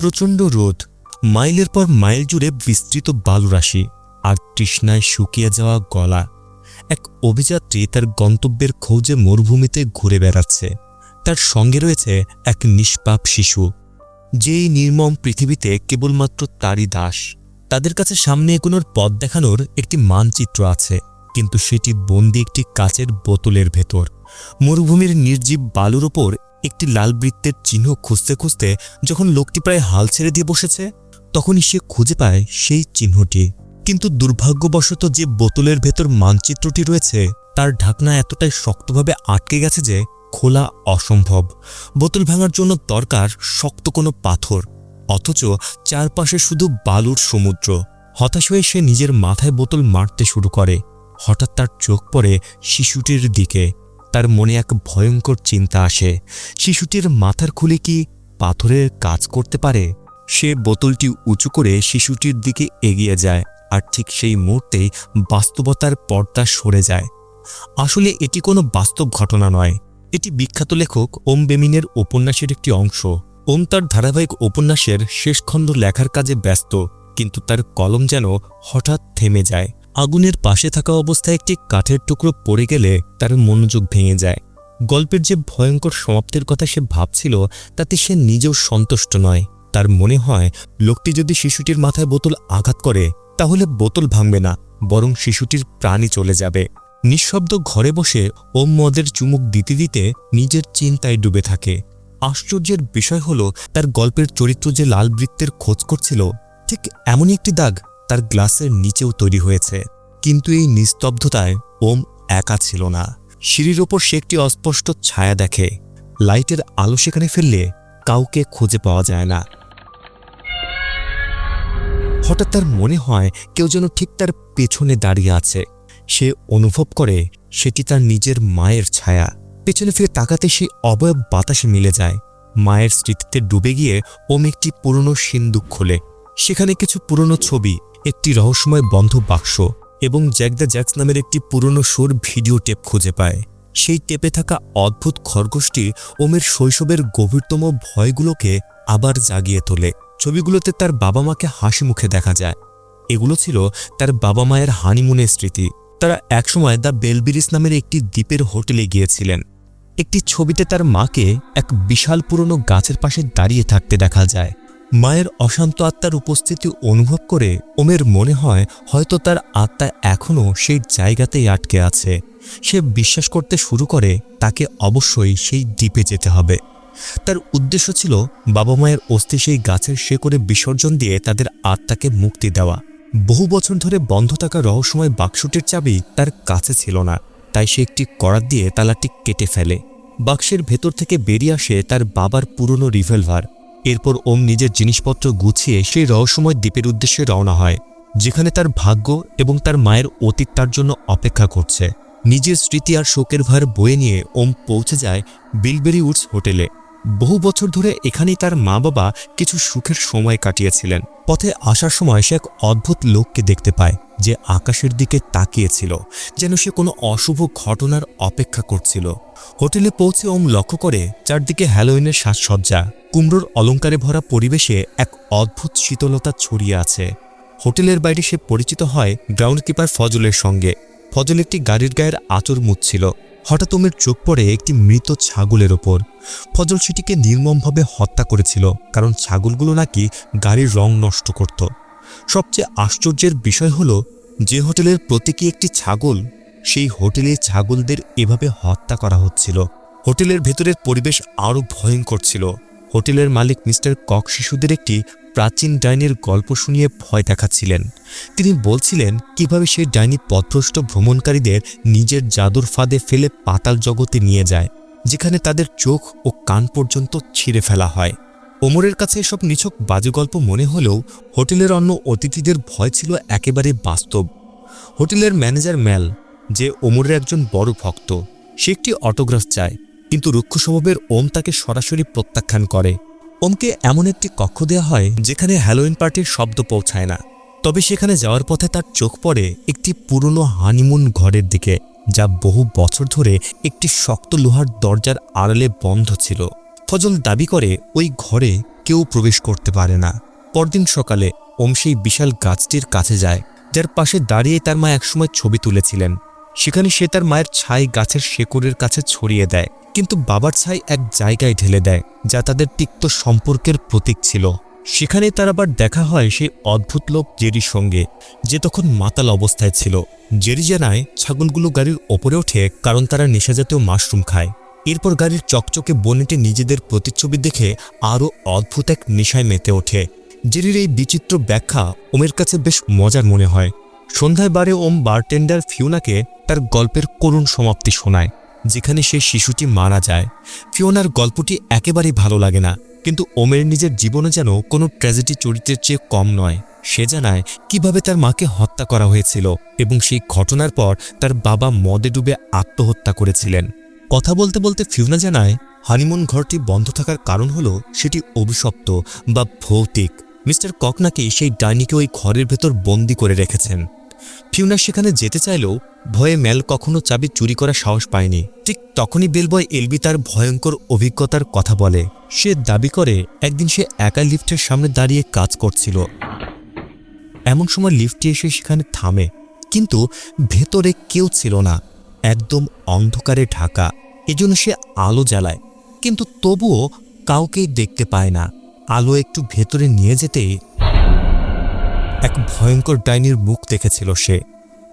প্রচণ্ড রোদ, মাইলের পর মাইল জুড়ে বিস্তৃত বালুরাশি আর তৃষ্ণায় শুকিয়ে যাওয়া গলা। এক অভিযাত্রী তার গন্তব্যের খোঁজে মরুভূমিতে ঘুরে বেড়াচ্ছে। তার সঙ্গে রয়েছে এক নিষ্পাপ শিশু, যেই নির্মম পৃথিবীতে কেবলমাত্র তারই দাস। তাদের কাছে সামনে এগোনোর পথ দেখানোর একটি মানচিত্র আছে, কিন্তু সেটি বন্দি একটি কাচের বোতলের ভেতর। মরুভূমির নির্জীব বালুর ওপর একটি লাল বৃত্তের চিহ্ন খুঁজতে খুঁজতে যখন লোকটি প্রায় হাল ছেড়ে দিয়ে বসেছে, তখনই সে খুঁজে পায় সেই চিহ্নটি। কিন্তু দুর্ভাগ্যবশত যে বোতলের ভেতর মানচিত্রটি রয়েছে তার ঢাকনা এতটাই শক্তভাবে আটকে গেছে যে খোলা অসম্ভব। বোতল ভাঙার জন্য দরকার শক্ত কোনো পাথর, অথচ চারপাশে শুধু বালুর সমুদ্র। হতাশ হয়ে সে নিজের মাথায় বোতল মারতে শুরু করে। হঠাৎ তার চোখ পড়ে শিশুটির দিকে। তার মনে এক ভয়ঙ্কর চিন্তা আসে, শিশুটির মাথার খুলে কি পাথরের কাজ করতে পারে? সে বোতলটি উঁচু করে শিশুটির দিকে এগিয়ে যায়, আর ঠিক সেই মুহূর্তেই বাস্তবতার পর্দা সরে যায়। আসলে এটি কোনো বাস্তব ঘটনা নয়, এটি বিখ্যাত লেখক ওম বেমিনের উপন্যাসের একটি অংশ। ওম তার ধারাবাহিক উপন্যাসের শেষ খণ্ড লেখার কাজে ব্যস্ত, কিন্তু তার কলম যেন হঠাৎ থেমে যায়। আগুনের পাশে থাকা অবস্থায় একটি কাঠের টুকরো পড়ে গেলে তার মনোযোগ ভেঙে যায়। গল্পের যে ভয়ঙ্কর সমাপ্তির কথা সে ভাবছিল তাতে সে নিজেও সন্তুষ্ট নয়। তার মনে হয় লোকটি যদি শিশুটির মাথায় বোতল আঘাত করে তাহলে বোতল ভাঙবে না, বরং শিশুটির প্রাণই চলে যাবে। নিঃশব্দ ঘরে বসে ওম মদের চুমুক দিতে দিতে নিজের চিন্তায় ডুবে থাকে। আশ্চর্যের বিষয় হলো, তার গল্পের চরিত্র যে লাল বৃত্তের খোঁজ করছিল, ঠিক এমনই একটি দাগ তার গ্লাসের নিচেও তৈরি হয়েছে। কিন্তু এই নিস্তব্ধতায় ওম একা ছিল না। সিঁড়ির ওপর সে একটি অস্পষ্ট ছায়া দেখে। লাইটের আলো সেখানে ফেললে কাউকে খুঁজে পাওয়া যায় না। হঠাৎ তার মনে হয় কেউ যেন ঠিক তার পেছনে দাঁড়িয়ে আছে। সে অনুভব করে সেটি তার নিজের মায়ের ছায়া। পেছনে ফিরে তাকাতে সেই অবয়ব বাতাসে মিলে যায়। মায়ের স্মৃতিতে ডুবে গিয়ে ওম একটি পুরনো সিন্দুক খোলে। সেখানে কিছু পুরনো ছবি, একটি রহস্যময় বন্ধ বাক্স এবং জ্যাক দ্য জ্যাক্স নামের একটি পুরনো সুর ভিডিও টেপ খুঁজে পায়। সেই টেপে থাকা অদ্ভুত খরগোশটি ওমের শৈশবের গভীরতম ভয়গুলোকে আবার জাগিয়ে তোলে। ছবিগুলোতে তার বাবা মাকে হাসি মুখে দেখা যায়। এগুলো ছিল তার বাবা মায়ের হানিমুনের স্মৃতি। তারা একসময় দ্য বেলবিরিস নামের একটি দ্বীপের হোটেলে গিয়েছিলেন। একটি ছবিতে তার মাকে এক বিশাল পুরনো গাছের পাশে দাঁড়িয়ে থাকতে দেখা যায়। মায়ের অশান্ত আত্মার উপস্থিতি অনুভব করে ওমের মনে হয় হয়তো তার আত্মা এখনও সেই জায়গাতেই আটকে আছে। সে বিশ্বাস করতে শুরু করে তাকে অবশ্যই সেই দ্বীপে যেতে হবে। তার উদ্দেশ্য ছিল বাবা মায়ের অস্থি সেই গাছের শেকড়ে বিসর্জন দিয়ে তাদের আত্মাকে মুক্তি দেওয়া। বহু বছর ধরে বন্ধ থাকা রহস্যময় বাক্সটির চাবি তার কাছে ছিল না, তাই সে একটি করাত দিয়ে তালাটি কেটে ফেলে। বাক্সের ভেতর থেকে বেরিয়ে আসে তার বাবার পুরনো রিভলভার। এরপর ওম নিজের জিনিসপত্র গুছিয়ে সেই রহস্যময় দ্বীপের উদ্দেশ্যে রওনা হয়, যেখানে তার ভাগ্য এবং তার মায়ের অতীত তার জন্য অপেক্ষা করছে। নিজের স্মৃতি আর শোকের ভার বয়ে নিয়ে ওম পৌঁছে যায় বিলবেরি উডস হোটেলে। বহু বছর ধরে এখানেই তার মা বাবা কিছু সুখের সময় কাটিয়েছিলেন। পথে আসার সময় সে এক অদ্ভুত লোককে দেখতে পায়, যে আকাশের দিকে তাকিয়েছিল, যেন সে কোনো অশুভ ঘটনার অপেক্ষা করছিল। হোটেলে পৌঁছে ওম লক্ষ্য করে চারদিকে হ্যালোইনের সাজসজ্জা, কুমড়োর অলঙ্কারে ভরা পরিবেশে এক অদ্ভুত শীতলতা ছড়িয়ে আছে। হোটেলের বাইরে সে পরিচিত হয় গ্রাউন্ড কিপার ফজলের সঙ্গে। ফজল একটি গাড়ির গায়ের আঁচড় মুছছিল। হঠাৎ ওমের চোখ পড়ে একটি মৃত ছাগলের ওপর। ফজল সেটিকে নির্মমভাবে হত্যা করেছিল, কারণ ছাগলগুলো নাকি গাড়ির রং নষ্ট করত। সবচেয়ে আশ্চর্যের বিষয় হলো, যে হোটেলের প্রতীকী একটি ছাগল, সেই হোটেলে ছাগলদের এভাবে হত্যা করা হচ্ছিল। হোটেলের ভেতরের পরিবেশ আরও ভয়ঙ্কর ছিল। হোটেলের মালিক মিস্টার কক শিশুদের একটি প্রাচীন ডাইনির গল্প শুনিয়ে ভয় দেখাচ্ছিলেন। তিনি বলছিলেন কিভাবে সেই ডাইনি পথভ্রষ্ট ভ্রমণকারীদের নিজের জাদুর ফাঁদে ফেলে পাতাল জগতে নিয়ে যায়, যেখানে তাদের চোখ ও কান পর্যন্ত ছিঁড়ে ফেলা হয়। ওমরের কাছে এসব নিছক বাজে গল্প মনে হলেও হোটেলের অন্য অতিথিদের ভয় ছিল একেবারে বাস্তব। হোটেলের ম্যানেজার ম্যাল, যে ওমরের একজন বড় ভক্ত, সে একটি অটোগ্রাফ চায়, কিন্তু রুক্ষ স্বভাবের ওম তাকে সরাসরি প্রত্যাখ্যান করে। ওমকে এমন একটি কক্ষ দেওয়া হয় যেখানে হ্যালোইন পার্টির শব্দ পৌঁছায় না। তবে সেখানে যাওয়ার পথে তার চোখ পড়ে একটি পুরনো হানিমুন ঘরের দিকে, যা বহু বছর ধরে একটি শক্ত লোহার দরজার আড়ালে বন্ধ ছিল। ফজল দাবি করে ওই ঘরে কেউ প্রবেশ করতে পারে না। পরদিন সকালে ওম সেই বিশাল গাছটির কাছে যায়, যার পাশে দাঁড়িয়ে তার মা একসময় ছবি তুলেছিলেন। সেখানে সে তার মায়ের ছাই গাছের শেকড়ের কাছে ছড়িয়ে দেয়, কিন্তু বাবার ছাই এক জায়গায় ঢেলে দেয়, যা তাদের তিক্ত সম্পর্কের প্রতীক ছিল। সেখানে তার আবার দেখা হয় সেই অদ্ভুত লোক জেরির সঙ্গে, যে তখন মাতাল অবস্থায় ছিল। জেরি জানায় ছাগলগুলো গাড়ির ওপরে ওঠে কারণ তারা নেশাজাতীয় মাশরুম খায়। এরপর গাড়ির চকচকে বনেটে নিজেদের প্রতিচ্ছবি দেখে আরও অদ্ভুত এক নেশায় মেতে ওঠে। জেরির এই বিচিত্র ব্যাখ্যা ওমের কাছে বেশ মজার মনে হয়। সন্ধ্যায় বারে ওম বারটেন্ডার ফিওনাকে তার গল্পের করুণ সমাপ্তি শোনায়, যেখানে সেই শিশুটি মারা যায়। ফিওনার গল্পটি একেবারেই ভালো লাগে না, কিন্তু ওমের নিজের জীবনে যেন কোনো ট্র্যাজেডি চরিত্রের চেয়ে কম নয়। সে জানায় কিভাবে তার মাকে হত্যা করা হয়েছিল এবং সেই ঘটনার পর তার বাবা মদে ডুবে আত্মহত্যা করেছিলেন। কথা বলতে বলতে ফিওনা জানায় হানিমুন ঘরটি বন্ধ থাকার কারণ হলো সেটি অভিশপ্ত বা ভৌতিক। মিস্টার কক নাকি সেই ডাইনিকে ওই ঘরের ভেতর বন্দি করে রেখেছেন। ফিওনা সেখানে যেতে চাইলেও ভয়ে মেল কখনো চাবি চুরি করার সাহস পায়নি। ঠিক তখনই বেলবয় এলবি তার ভয়ঙ্কর অভিজ্ঞতার কথা বলে। সে দাবি করে একদিন সে একা লিফটের সামনে দাঁড়িয়ে কাজ করছিল। এমন সময় লিফটটি এসে সেখানে থামে, কিন্তু ভেতরে কেউ ছিল না, একদম অন্ধকারে ঢাকা। এজন্য সে আলো জ্বালায়, কিন্তু তবুও কাউকেই দেখতে পায় না। আলো একটু ভেতরে নিয়ে যেতেই এক ভয়ঙ্কর ডাইনির মুখ দেখেছিল সে।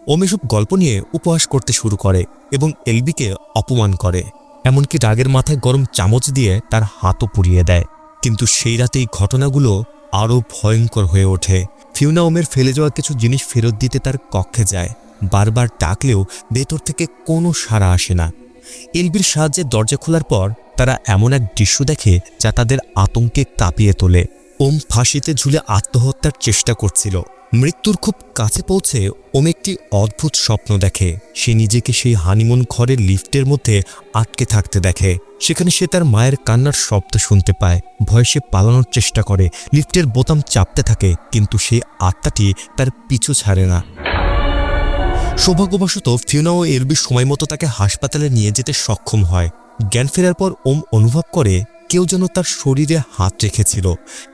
ওম এসব গল্প নিয়ে উপহাস করতে শুরু করে এবং এলবিকে অপমান করে, এমনকি রাগের মাথায় গরম চামচ দিয়ে তার হাতও পুড়িয়ে দেয়। কিন্তু সেই রাতেই ঘটনাগুলো আরও ভয়ঙ্কর হয়ে ওঠে। ফিওনা ওমের ফেলে যাওয়া কিছু জিনিস ফেরত দিতে তার কক্ষে যায়। বারবার ডাকলেও ভেতর থেকে কোনো সাড়া আসে না। এলবির সাহায্যে দরজা খোলার পর তারা এমন এক দৃশ্য দেখে যা তাদের আতঙ্কে কাঁপিয়ে তোলে। ওম ফাঁসিতে ঝুলে আত্মহত্যার চেষ্টা করছিল। মৃত্যুর খুব কাছে পৌঁছে ওম একটি অদ্ভুত স্বপ্ন দেখে। সে নিজেকে সেই হানিমুন ঘরের লিফটের মধ্যে আটকে থাকতে দেখে। সেখানে সে তার মায়ের কান্নার শব্দ শুনতে পায়। ভয়ে সে পালানোর চেষ্টা করে, লিফটের বোতাম চাপতে থাকে, কিন্তু সেই আত্মাটি তার পিছু ছাড়ে না। সৌভাগ্যবশত ফিওনা ও এলবি সময় মতো তাকে হাসপাতালে নিয়ে যেতে সক্ষম হয়। জ্ঞান ফেরার পর ওম অনুভব করে কেউ যেন তার শরীরে হাত রেখেছিল,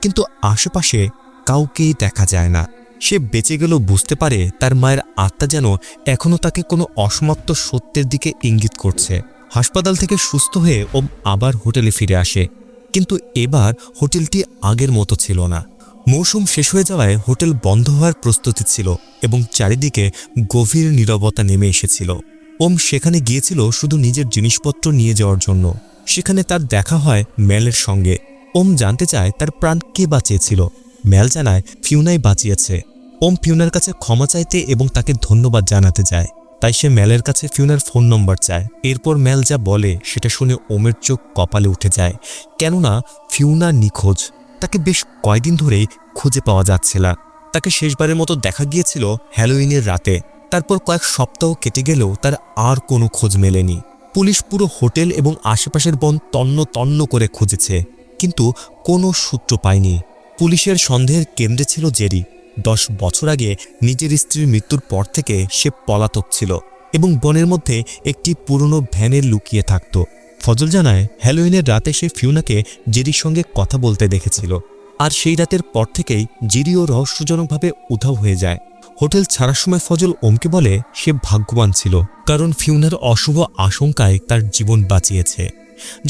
কিন্তু আশেপাশে কাউকেই দেখা যায় না। সে বেঁচে গেলেও বুঝতে পারে তার মায়ের আত্মা যেন এখনও তাকে কোনো অসমাপ্ত সত্যের দিকে ইঙ্গিত করছে। হাসপাতাল থেকে সুস্থ হয়ে ওম আবার হোটেলে ফিরে আসে, কিন্তু এবার হোটেলটি আগের মতো ছিল না। মৌসুম শেষ হয়ে যাওয়ায় হোটেল বন্ধ হওয়ার প্রস্তুতি ছিল এবং চারিদিকে গভীর নীরবতা নেমে এসেছিল। ওম সেখানে গিয়েছিল শুধু নিজের জিনিসপত্র নিয়ে যাওয়ার জন্য। সেখানে তার দেখা হয় মেলের সঙ্গে। ওম জানতে চায় তার প্রাণ কে বাঁচিয়েছিল। মেল জানায় ফিওনাই বাঁচিয়েছে। ওম ফিওনার কাছে ক্ষমা চাইতে এবং তাকে ধন্যবাদ জানাতে যায়। তাই সে মেলের কাছে ফিওনার ফোন নম্বর চায়। এরপর মেল যা বলে সেটা শুনে ওমের চোখ কপালে উঠে যায়, কেননা ফিওনা নিখোঁজ। তাকে বেশ কয়দিন ধরেই খুঁজে পাওয়া যাচ্ছে না। তাকে শেষবারের মতো দেখা গিয়েছিল হ্যালোউইনের রাতে। তারপর কয়েক সপ্তাহ কেটে গেলেও তার আর কোনো খোঁজ মেলেনি। পুলিশ পুরো হোটেল এবং আশেপাশের বন তন্ন তন্ন করে খুঁজেছে, কিন্তু কোনো সূত্র পায়নি। পুলিশের সন্দেহের কেন্দ্রে ছিল জেরি। 10 বছর আগে নিজের স্ত্রীর মৃত্যুর পর থেকে সে পলাতক ছিল এবং বনের মধ্যে একটি পুরনো ভ্যানে লুকিয়ে থাকত। ফজল জানায় হ্যালোউইনের রাতে সে ফিওনাকে জেরির সঙ্গে কথা বলতে দেখেছিল, আর সেই রাতের পর থেকেই জেরিও রহস্যজনকভাবে উধাও হয়ে যায়। হোটেল ছাড়ার সময় ফজল ওমকে বলে সে ভাগ্যবান ছিল, কারণ ফিওনার অশুভ আশঙ্কায় তার জীবন বাঁচিয়েছে।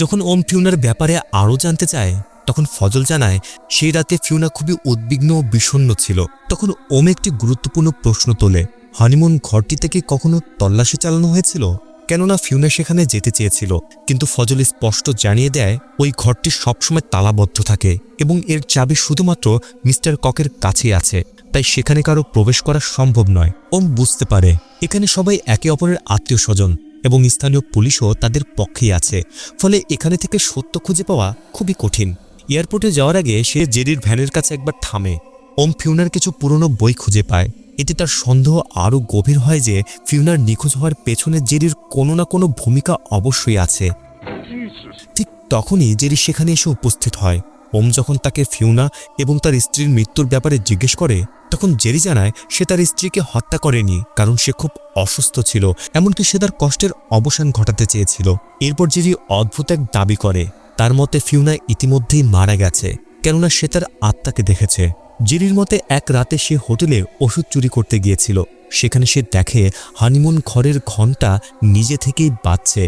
যখন ওম ফিওনার ব্যাপারে আরও জানতে চায়, তখন ফজল জানায় সেই রাতে ফিওনা খুবই উদ্বিগ্ন ও বিষণ্ণ ছিল। তখন ওম একটি গুরুত্বপূর্ণ প্রশ্ন তোলে, হানিমুন ঘরটিতে কি কখনো তল্লাশি চালানো হয়েছিল? কেননা ফিওনা সেখানে যেতে চেয়েছিল, কিন্তু ফজল স্পষ্ট জানিয়ে দেয় ওই ঘরটি সবসময় তালাবদ্ধ থাকে এবং এর চাবি শুধুমাত্র মিস্টার ককের কাছেই আছে, তাই সেখানে কারো প্রবেশ করা সম্ভব নয়। ওম বুঝতে পারে এখানে সবাই একে অপরের আত্মীয় স্বজন এবং স্থানীয় পুলিশও তাদের পক্ষেই আছে, ফলে এখানে থেকে সত্য খুঁজে পাওয়া খুবই কঠিন। এয়ারপোর্টে যাওয়ার আগে সে জেরির ভ্যানের কাছে একবার থামে। ওম ফিওনার কিছু পুরনো বই খুঁজে পায়। এতে তার সন্দেহ আরও গভীর হয় যে ফিওনার নিখোঁজ হওয়ার পেছনে জেরির কোনো না কোনো ভূমিকা অবশ্যই আছে। ঠিক তখনই জেরি সেখানে এসে উপস্থিত হয়। ওম যখন তাকে ফিওনা এবং তার স্ত্রীর মৃত্যুর ব্যাপারে জিজ্ঞেস করে, তখন জেরি জানায় সে তার স্ত্রীকে হত্যা করেনি, কারণ সে খুব অসুস্থ ছিল, এমনকি সে তার কষ্টের অবসান ঘটাতে চেয়েছিল। এরপর জেরি অদ্ভুত এক দাবি করে, তার মতে ফিউনা ইতিমধ্যেই মারা গেছে, কেননা সে তার আত্মাকে দেখেছে। জেরির মতে এক রাতে সে হোটেলে ওষুধ চুরি করতে গিয়েছিল। সেখানে সে দেখে হানিমুন ঘরের ঘণ্টা নিজে থেকেই বাজছে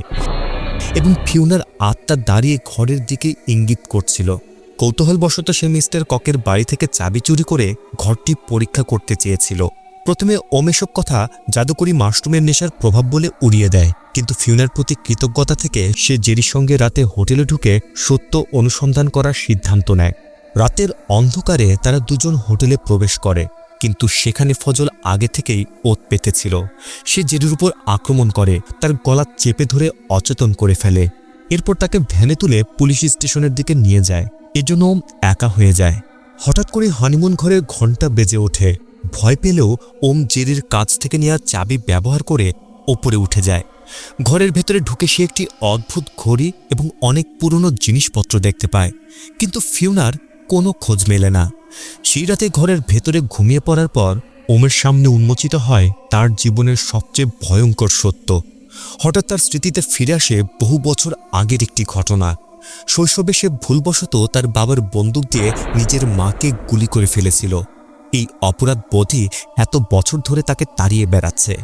এবং ফিউনার আত্মা দাঁড়িয়ে ঘরের দিকে ইঙ্গিত করছিল। কৌতূহলবশত সে মিস্টার ককের বাড়ি থেকে চাবি চুরি করে ঘরটি পরীক্ষা করতে চেয়েছিল। প্রথমে ওম এসব কথা জাদুকরি মাশরুমের নেশার প্রভাব বলে উড়িয়ে দেয়, কিন্তু ফিউনার প্রতি কৃতজ্ঞতা থেকে সে জেরির সঙ্গে রাতে হোটেলে ঢুকে সত্য অনুসন্ধান করার সিদ্ধান্ত নেয়। রাতের অন্ধকারে তারা দুজন হোটেলে প্রবেশ করে, কিন্তু সেখানে ফজল আগে থেকেই ওত পেতেছিল। সে জেরির উপর আক্রমণ করে, তার গলা চেপে ধরে অচেতন করে ফেলে। এরপর তাকে ভ্যানে তুলে পুলিশ স্টেশনের দিকে নিয়ে যায়। এজন্য ওম একা হয়ে যায়। হঠাৎ করে হানিমুন ঘরের ঘণ্টা বেজে ওঠে। ভয় পেলেও ওম জেরির কাছ থেকে নেওয়া চাবি ব্যবহার করে ওপরে উঠে যায়। ঘরের ভেতরে ঢুকে সে একটি অদ্ভুত ঘড়ি এবং অনেক পুরনো জিনিসপত্র দেখতে পায়, কিন্তু ফিউনার কোনো খোঁজ মেলে না। সেই রাতে ঘরের ভেতরে ঘুমিয়ে পড়ার পর ওমের সামনে উন্মোচিত হয় তার জীবনের সবচেয়ে ভয়ঙ্কর সত্য। হঠাৎ তার স্মৃতিতে ফিরে আসে বহু বছর আগের একটি ঘটনা। শৈশবে সে ভুলবশত তার বাবার বন্দুক দিয়ে নিজের মাকে গুলি করে ফেলেছিল। এই অপরাধ বোধই এত বছর ধরে তাকে তাড়িয়ে বেড়াচ্ছে।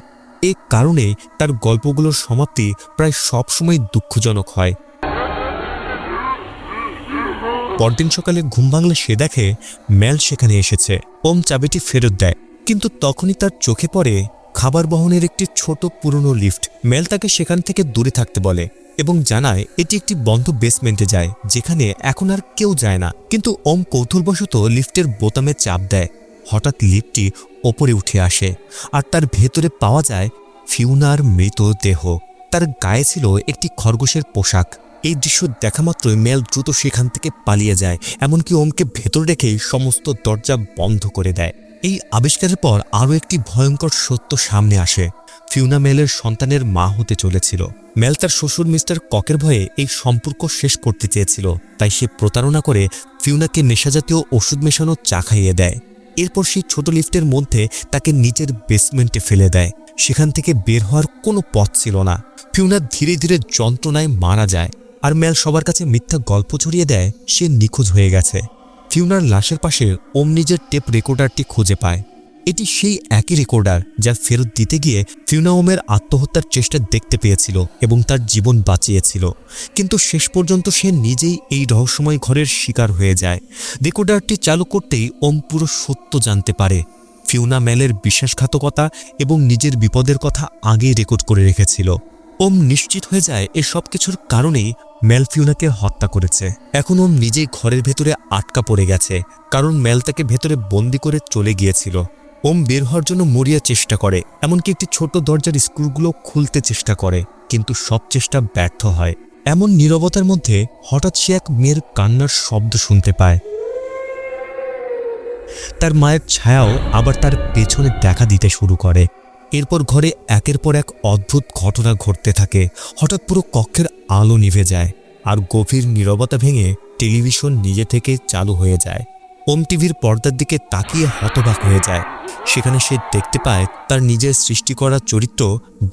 এ কারণে তার গল্পগুলোর সমাপ্তি প্রায় সবসময় দুঃখজনক হয়। পরদিন সকালে ঘুম ভাঙলে সে দেখে মেল সেখানে এসেছে। ওম চাবিটি ফেরত দেয়, কিন্তু তখনই তার চোখে পড়ে খাবার বহনের একটি ছোট পুরনো লিফট। মেল তাকে সেখান থেকে দূরে থাকতে বলে এবং জানায় এটি একটি বন্ধ বেসমেন্টে যায়, যেখানে এখন আর কেউ যায় না। কিন্তু ওম কৌতূহলবশত লিফটের বোতামে চাপ দেয়। হঠাৎ লিফটটি ওপরে উঠে আসে আর তার ভেতরে পাওয়া যায় ফিউনার মৃতদেহ। তার গায়ে ছিল একটি খরগোশের পোশাক। এই দৃশ্য দেখা মাত্রই মেল দ্রুত সেখান থেকে পালিয়ে যায়, এমনকি ওমকে ভেতর রেখেই সমস্ত দরজা বন্ধ করে দেয়। এই আবিষ্কারের পর আরও একটি ভয়ঙ্কর সত্য সামনে আসে। ফিউনা মেলের সন্তানের মা হতে চলেছিল। মেল তার শ্বশুর মিস্টার ককের ভয়ে এই সম্পর্ক শেষ করতে চেয়েছিল, তাই সে প্রতারণা করে ফিউনাকে নেশাজাতীয় ওষুধ মেশানো চা খাইয়ে দেয়। এরপর সেই ছোট লিফটের মধ্যে তাকে নিচের বেসমেন্টে ফেলে দেয়। সেখান থেকে বের হওয়ার কোনো পথ ছিল না। ফিউনা ধীরে ধীরে যন্ত্রণায় মারা যায়, আর মেল সবার কাছে মিথ্যা গল্প ছড়িয়ে দেয় সে নিখোঁজ হয়ে গেছে। ফিউনার লাশের পাশে ওম নিজের টেপ রেকর্ডারটি খুঁজে পায়। এটি সেই একই রেকর্ডার যা ফেরত দিতে গিয়ে ফিউনা ওমের আত্মহত্যার চেষ্টা দেখতে পেয়েছিল এবং তার জীবন বাঁচিয়েছিল। কিন্তু শেষ পর্যন্ত সে নিজেই এই রহস্যময় ঘরের শিকার হয়ে যায়। রেকর্ডারটি চালু করতেই ওম পুরো সত্য জানতে পারে। ফিউনা মেলের বিশ্বাসঘাতকতা এবং নিজের বিপদের কথা আগেই রেকর্ড করে রেখেছিল। ওম নিশ্চিত হয়ে যায় এ সব কিছুর কারণেই মেল ফিউনাকে হত্যা করেছে। এখন ওম নিজেই ঘরের ভেতরে আটকা পড়ে গেছে, কারণ মেল তাকে ভেতরে বন্দি করে চলে গিয়েছিল। ওম বের হওয়ার জন্য মরিয়া চেষ্টা করে, এমনকি একটি ছোট দরজার স্ক্রুগুলো খুলতে চেষ্টা করে, কিন্তু সব চেষ্টা ব্যর্থ হয়। এমন নীরবতার মধ্যে হঠাৎ সে এক মেয়ের কান্নার শব্দ শুনতে পায়। তার মায়ের ছায়াও আবার তার পেছনে দেখা দিতে শুরু করে। এরপর ঘরে একের পর এক অদ্ভুত ঘটনা ঘটতে থাকে। হঠাৎ পুরো কক্ষের আলো নিভে যায়, আর গভীর নীরবতা ভেঙে টেলিভিশন নিজে থেকে চালু হয়ে যায়। ওম টিভির পর্দার দিকে তাকিয়ে হতবাক হয়ে যায়। সেখানে সে দেখতে পায় তার নিজের সৃষ্টি করা চরিত্র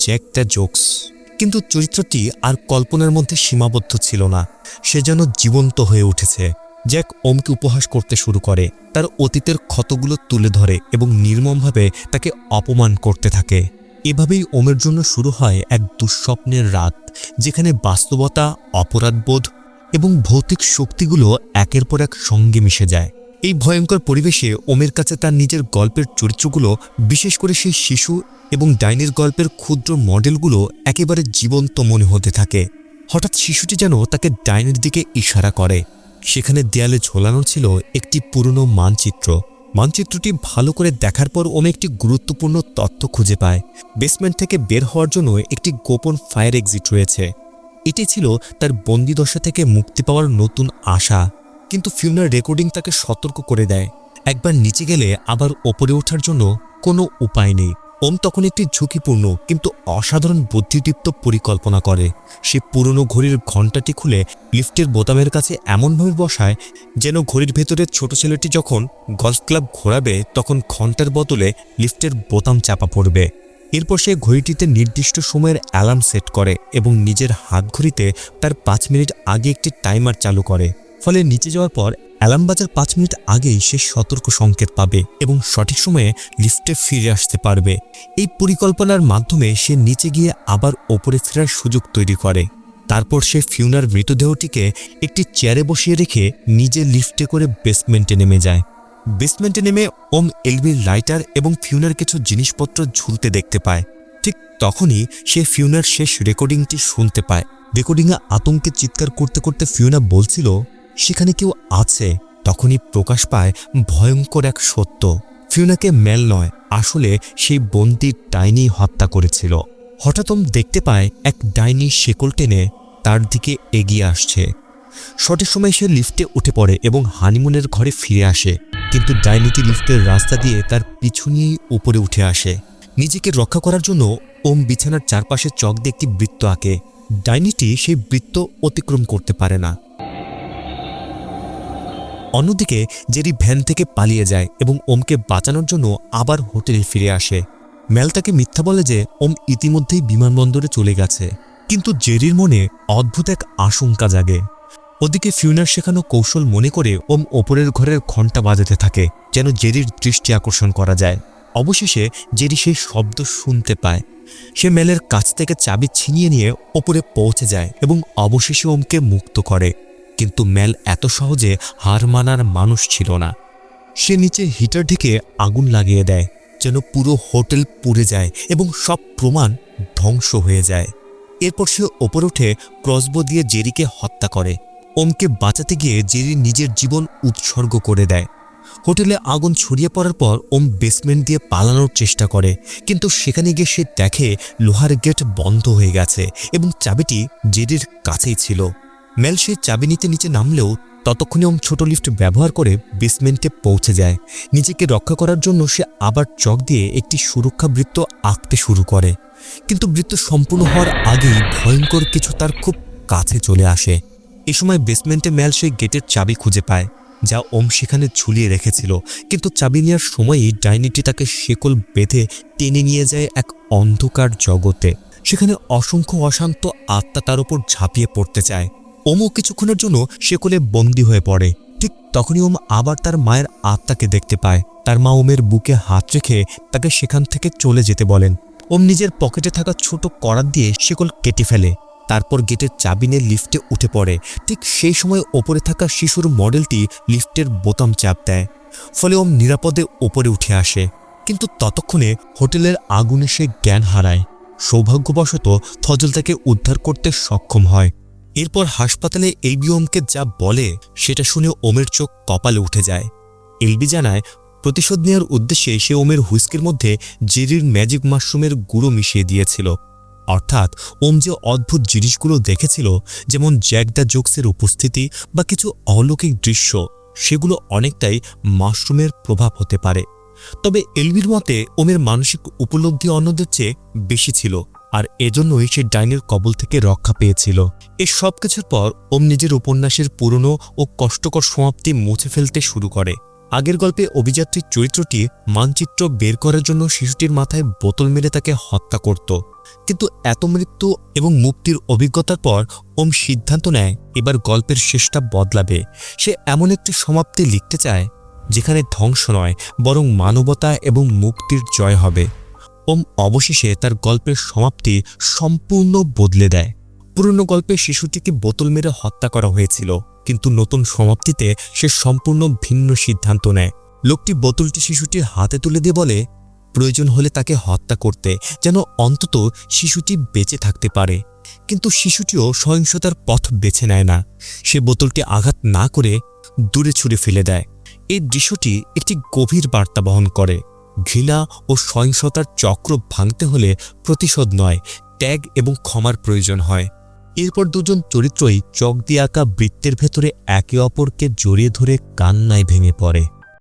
জ্যাক দ্য জোকস। কিন্তু চরিত্রটি আর কল্পনার মধ্যে সীমাবদ্ধ ছিল না, সে যেন জীবন্ত হয়ে উঠেছে। জ্যাক ওমকে উপহাস করতে শুরু করে, তার অতীতের ক্ষতগুলো তুলে ধরে এবং নির্মমভাবে তাকে অপমান করতে থাকে। এভাবেই ওমের জন্য শুরু হয় এক দুঃস্বপ্নের রাত, যেখানে বাস্তবতা, অপরাধবোধ এবং ভৌতিক শক্তিগুলো একের পর এক সঙ্গে মিশে যায়। এই ভয়ঙ্কর পরিবেশে ওমের কাছে তার নিজের গল্পের চরিত্রগুলো, বিশেষ করে সেই শিশু এবং ডাইনির গল্পের ক্ষুদ্র মডেলগুলো একেবারে জীবন্ত মনে হতে থাকে। হঠাৎ শিশুটি যেন তাকে ডাইনির দিকে ইশারা করে। সেখানে দেয়ালে ঝোলানো ছিল একটি পুরনো মানচিত্র। মানচিত্রটি ভালো করে দেখার পর ওম একটি গুরুত্বপূর্ণ তথ্য খুঁজে পায়। বেসমেন্ট থেকে বের হওয়ার জন্য একটি গোপন ফায়ার এক্সিট রয়েছে। এটি ছিল তার বন্দিদশা থেকে মুক্তি পাওয়ার নতুন আশা। কিন্তু ফিউনার রেকর্ডিং তাকে সতর্ক করে দেয়, একবার নিচে গেলে আবার ওপরে ওঠার জন্য কোনো উপায় নেই। ওম তখন একটি ঝুঁকিপূর্ণ কিন্তু অসাধারণ বুদ্ধিদীপ্ত পরিকল্পনা করে। সে পুরনো ঘড়ির ঘণ্টাটি খুলে লিফটের বোতামের কাছে এমনভাবে বসায় যেন ঘড়ির ভেতরে ছোট ছেলেটি যখন গলফ ক্লাব ঘোরাবে তখন ঘণ্টার বদলে লিফটের বোতাম চাপা পড়বে। এরপর সে ঘড়িটিতে নির্দিষ্ট সময়ের অ্যালার্ম সেট করে এবং নিজের হাতঘড়িতে তার 5 মিনিট আগে একটি টাইমার চালু করে। ফলে নিচে যাওয়ার পর অ্যালার্ম বাজার 5 মিনিট আগেই সে সতর্ক সংকেত পাবে এবং সঠিক সময়ে লিফটে ফিরে আসতে পারবে। এই পরিকল্পনার মাধ্যমে সে নিচে গিয়ে আবার ওপরে ফেরার সুযোগ তৈরি করে। তারপর সে ফিওনার মৃতদেহটিকে একটি চেয়ারে বসিয়ে রেখে নিজে লিফটে করে বেসমেন্টে নেমে যায়। বেসমেন্টে নেমে ওম এলবির লাইটার এবং ফিওনার কিছু জিনিসপত্র ঝুলতে দেখতে পায়। ঠিক তখনই সে ফিওনার শেষ রেকর্ডিংটি শুনতে পায়। রেকর্ডিংয়ে আতঙ্কে চিৎকার করতে করতে ফিওনা বলছিল সেখানে কেউ আছে। তখনই প্রকাশ পায় ভয়ঙ্কর এক সত্য। ফিওনাকে মেল নয়, আসলে সেই বন্দী ডাইনি হত্যা করেছিল। হঠাৎ ওম দেখতে পায় এক ডাইনি শেকল টেনে তার দিকে এগিয়ে আসছে। সঠিক সময় সে লিফটে উঠে পড়ে এবং হানিমুনের ঘরে ফিরে আসে, কিন্তু ডাইনিটি লিফটের রাস্তা দিয়ে তার পিছু নিয়েই উপরে উঠে আসে। নিজেকে রক্ষা করার জন্য ওম বিছানার চারপাশে চক দিয়ে একটি বৃত্ত আঁকে। ডাইনিটি সেই বৃত্ত অতিক্রম করতে পারে না। অন্যদিকে জেরি ভ্যান থেকে পালিয়ে যায় এবং ওমকে বাঁচানোর জন্য আবার হোটেলে ফিরে আসে। মেল তাকে মিথ্যা বলে যে ওম ইতিমধ্যেই বিমানবন্দরে চলে গেছে, কিন্তু জেরির মনে অদ্ভুত এক আশঙ্কা জাগে। ওদিকে ফিওনার শেখানো কৌশল মনে করে ওম ওপরের ঘরের ঘণ্টা বাজাতে থাকে যেন জেরির দৃষ্টি আকর্ষণ করা যায়। অবশেষে জেরি সেই শব্দ শুনতে পায়। সে মেলের কাছ থেকে চাবি ছিনিয়ে নিয়ে ওপরে পৌঁছে যায় এবং অবশেষে ওমকে মুক্ত করে। কিন্তু মেল এত সহজে হার মানার মানুষ ছিল না। সে নিচে হিটার ঢেকে আগুন লাগিয়ে দেয় যেন পুরো হোটেল পুড়ে যায় এবং সব প্রমাণ ধ্বংস হয়ে যায়। এরপর সে ওপরে উঠে ক্রসবো দিয়ে জেরিকে হত্যা করে। ওমকে বাঁচাতে গিয়ে জেরি নিজের জীবন উৎসর্গ করে দেয়। হোটেলে আগুন ছড়িয়ে পড়ার পর ওম বেসমেন্ট দিয়ে পালানোর চেষ্টা করে, কিন্তু সেখানে গিয়ে সে দেখে লোহার গেট বন্ধ হয়ে গেছে এবং চাবিটি জেরির কাছেই ছিল। মেল সেই চাবি নিতে নিচে নামলেও ততক্ষণে ওম ছোট লিফট ব্যবহার করে বেসমেন্টে পৌঁছে যায়। নিজেকে রক্ষা করার জন্য সে আবার চক দিয়ে একটি সুরক্ষা বৃত্ত আঁকতে শুরু করে, কিন্তু বৃত্ত সম্পূর্ণ হওয়ার আগেই ভয়ঙ্কর কিছু তার খুব কাছে চলে আসে। এ সময় বেসমেন্টে মেল সেই গেটের চাবি খুঁজে পায় যা ওম সেখানে ঝুলিয়ে রেখেছিল, কিন্তু চাবি নেওয়ার সময়ই ডাইনিটি তাকে শেকল বেঁধে টেনে নিয়ে যায় এক অন্ধকার জগতে। সেখানে অসংখ্য অশান্ত আত্মা তার উপর ঝাঁপিয়ে পড়তে চায়। ওমও কিছুক্ষণের জন্য শেকলে বন্দী হয়ে পড়ে। ঠিক তখনই ওম আবার তার মায়ের আত্মাকে দেখতে পায়। তার মা ওমের বুকে হাত রেখে তাকে সেখান থেকে চলে যেতে বলেন। ওম নিজের পকেটে থাকা ছোট করাত দিয়ে শেকল কেটে ফেলে। তারপর গেটের চাবি নিয়ে লিফটে উঠে পড়ে। ঠিক সেই সময় ওপরে থাকা শিশুর মডেলটি লিফটের বোতাম চাপ দেয়, ফলে ওম নিরাপদে ওপরে উঠে আসে। কিন্তু ততক্ষণে হোটেলের আগুনে সে জ্ঞান হারায়। সৌভাগ্যবশত ফজল তাকে উদ্ধার করতে সক্ষম হয়। এরপর হাসপাতালে এলবি ওমকে যা বলে সেটা শুনে ওমের চোখ কপালে উঠে যায়। এলবি জানায় প্রতিশোধ নেওয়ার উদ্দেশ্যে সে ওমের হুইস্কির মধ্যে জেরির ম্যাজিক মাশরুমের গুঁড়ো মিশিয়ে দিয়েছিল। অর্থাৎ ওম যে অদ্ভুত জিনিসগুলো দেখেছিল, যেমন জ্যাক দ্য জোকসের উপস্থিতি বা কিছু অলৌকিক দৃশ্য, সেগুলো অনেকটাই মাশরুমের প্রভাব হতে পারে। তবে এলবির মতে ওমের মানসিক উপলব্ধি অন্যদের চেয়ে বেশি ছিল, আর এজন্যই সে ডাইনের কবল থেকে রক্ষা পেয়েছিল। এই সব কিছুর পর ওম নিজের উপন্যাসের পুরনো ও কষ্টকর সমাপ্তি মুছে ফেলতে শুরু করে। আগের গল্পে অভিযাত্রীর চরিত্রটি মানচিত্র বের করার জন্য শিশুটির মাথায় বোতল মেরে তাকে হত্যা করত, কিন্তু এত মৃত্যু এবং মুক্তির অভিজ্ঞতার পর ওম সিদ্ধান্ত নেয় এবার গল্পের শেষটা বদলাবে। সে এমন একটি সমাপ্তি লিখতে চায় যেখানে ধ্বংস নয়, বরং মানবতা এবং মুক্তির জয় হবে। ওম অবশেষে তার গল্পের সমাপ্তি সম্পূর্ণ বদলে দেয়। পুরনো গল্পে শিশুটিকে বোতল মেরে হত্যা করা হয়েছিল, কিন্তু নতুন সমাপ্তিতে সে সম্পূর্ণ ভিন্ন সিদ্ধান্ত নেয়। লোকটি বোতলটি শিশুটির হাতে তুলে দিয়ে বলে প্রয়োজন হলে তাকে হত্যা করতে, যেন অন্তত শিশুটি বেঁচে থাকতে পারে। কিন্তু শিশুটিও সহিংসতার পথ বেছে নেয় না। সে বোতলটি আঘাত না করে দূরে ছুঁড়ে ফেলে দেয়। এই দৃশ্যটি একটি গভীর বার্তা বহন করে। ঘৃণা ও সহিংসতার চক্র ভাঙতে হলে প্রতিশোধ নয়, ত্যাগ এবং ক্ষমার প্রয়োজন হয়। এরপর দুজন চরিত্রই চক দিয়ে আঁকা বৃত্তের ভেতরে একে অপরকে জড়িয়ে ধরে কান্নায় ভেঙে পড়ে।